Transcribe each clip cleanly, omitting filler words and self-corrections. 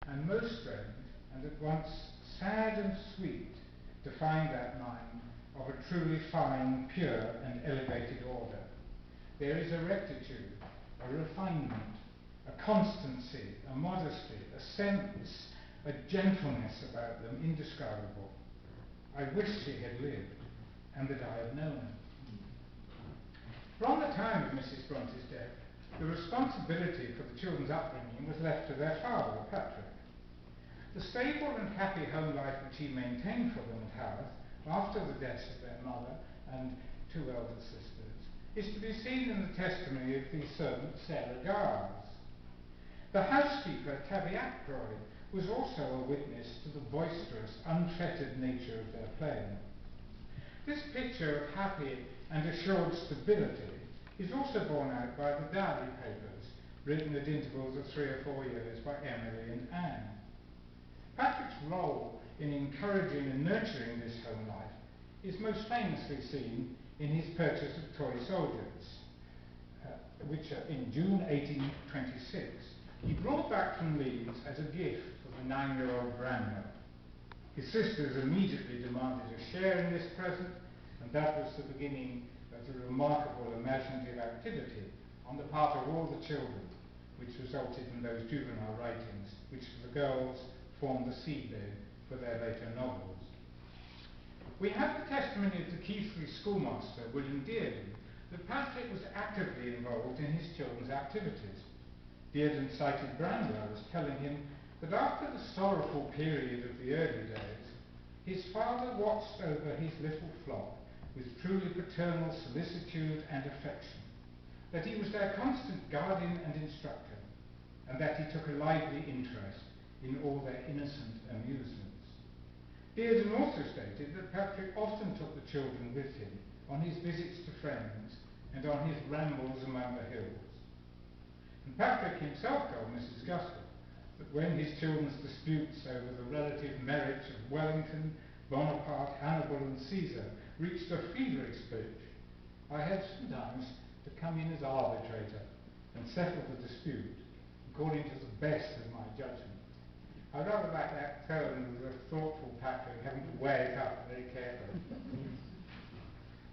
and most strange, and at once sad and sweet, to find that mind of a truly fine, pure, and elevated order. There is a rectitude, a refinement, a constancy, a modesty, a sense, a gentleness about them indescribable. I wish she had lived, and that I had known her. From the time of Mrs. Bronte's death, the responsibility for the children's upbringing was left to their father, Patrick. The stable and happy home life which he maintained for them at Haworth, after the deaths of their mother and two elder sisters, is to be seen in the testimony of the servant Sarah Giles. The housekeeper, Tabby Ackroyd, was also a witness to the boisterous, unfettered nature of their playing. This picture of happy and assured stability is also borne out by the diary papers, written at intervals of 3 or 4 years by Emily and Anne. Patrick's role in encouraging and nurturing this home life is most famously seen in his purchase of toy soldiers, which in June 1826 he brought back from Leeds as a gift for the 9-year-old Bramwell. His sisters immediately demanded a share in this present, and that was the beginning of the remarkable imaginative activity on the part of all the children, which resulted in those juvenile writings, which for the girls formed the seedbed for their later novels. We have the testimony of the Keighley schoolmaster, William Dearden, that Patrick was actively involved in his children's activities. Dearden cited Bramwell as telling him that after the sorrowful period of the early days, his father watched over his little flock with truly paternal solicitude and affection, that he was their constant guardian and instructor, and that he took a lively interest in all their innocent amusements. Dearden also stated that Patrick often took the children with him on his visits to friends and on his rambles among the hills. And Patrick himself told Mrs. Gaskell that when his children's disputes over the relative merits of Wellington, Bonaparte, Hannibal and Caesar reached a feverish pitch, I had sometimes to come in as arbitrator and settle the dispute according to the best of my judgment. I rather like that tone of the thoughtful Patrick having to weigh it up very carefully.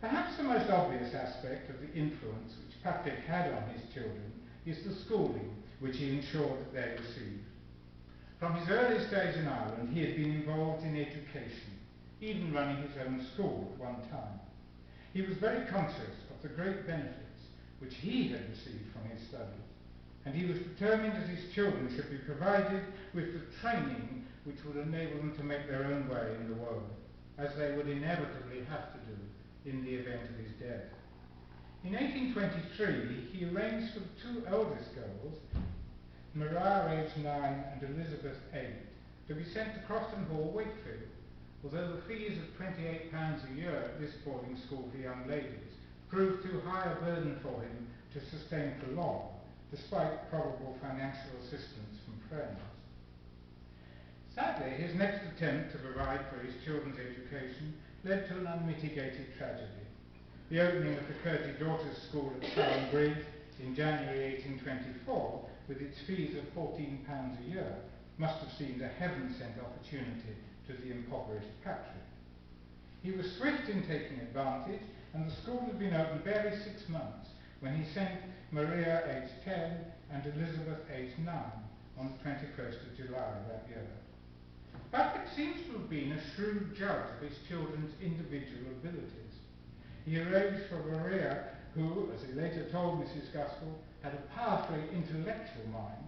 Perhaps the most obvious aspect of the influence which Patrick had on his children is the schooling which he ensured that they received. From his earliest days in Ireland, he had been involved in education, even running his own school at one time. He was very conscious of the great benefits which he had received from his studies, and he was determined that his children should be provided with the training which would enable them to make their own way in the world, as they would inevitably have to do in the event of his death. In 1823, he arranged for the two eldest girls, Maria aged 9 and Elizabeth 8, to be sent to Crofton Hall, Wakefield, although the fees of £28 a year at this boarding school for young ladies proved too high a burden for him to sustain for long, despite probable financial assistance from friends. Sadly, his next attempt to provide for his children's education led to an unmitigated tragedy. The opening of the Curtie Daughters' School at Crown Bridge in January 1824, with its fees of £14 a year, must have seemed a heaven-sent opportunity to the impoverished Patrick. He was swift in taking advantage, and the school had been open barely 6 months when he sent Maria, aged 10, and Elizabeth, aged 9, on the 21st of July that year. Patrick seems to have been a shrewd judge of his children's individual abilities. He arranged for Maria, who, as he later told Mrs. Gaskell, had a powerfully intellectual mind,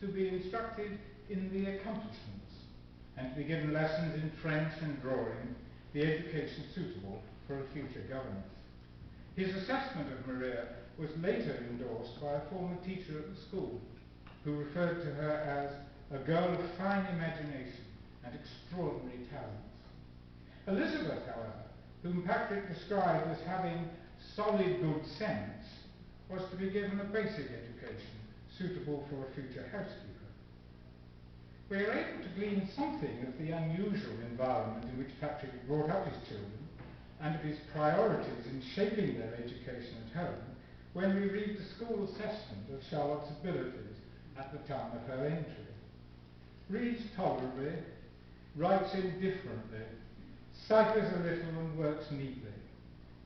to be instructed in the accomplishments and to be given lessons in French and drawing, the education suitable for a future governess. His assessment of Maria was later endorsed by a former teacher at the school, who referred to her as a girl of fine imagination and extraordinary talents. Elizabeth, however, whom Patrick described as having solid good sense, was to be given a basic education suitable for a future housekeeper. We are able to glean something of the unusual environment in which Patrick had brought up his children and of his priorities in shaping their education at home when we read the school assessment of Charlotte's abilities at the time of her entry. reads tolerably, writes indifferently, ciphers a little and works neatly,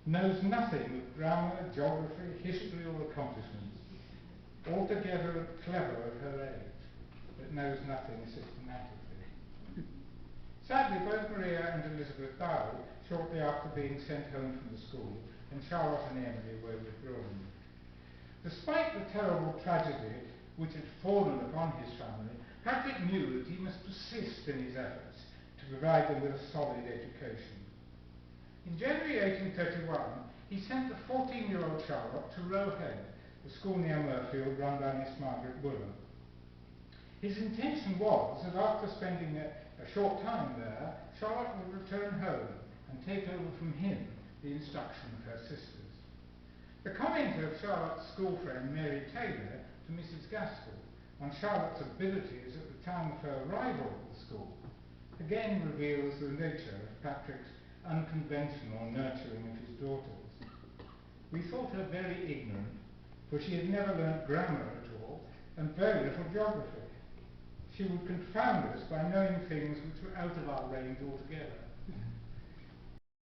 knows nothing of grammar, geography, history or accomplishments, altogether clever at her age, but knows nothing systematically. Sadly, both Maria and Elizabeth died shortly after being sent home from the school, and Charlotte and Emily were withdrawn. Despite the terrible tragedy which had fallen upon his family, Patrick knew that he must persist in his efforts to provide them with a solid education. In January 1831, he sent the 14-year-old Charlotte to Roe Head, a school near Mirfield run by Miss Margaret Buller. His intention was that after spending a short time there, Charlotte would return home and take over from him the instruction of her sisters. The comment of Charlotte's school friend Mary Taylor to Mrs. Gaskell on Charlotte's abilities at the time of her arrival at the school again reveals the nature of Patrick's unconventional nurturing of his daughters. We thought her very ignorant, for she had never learnt grammar at all, and very little geography. She would confound us by knowing things which were out of our range altogether.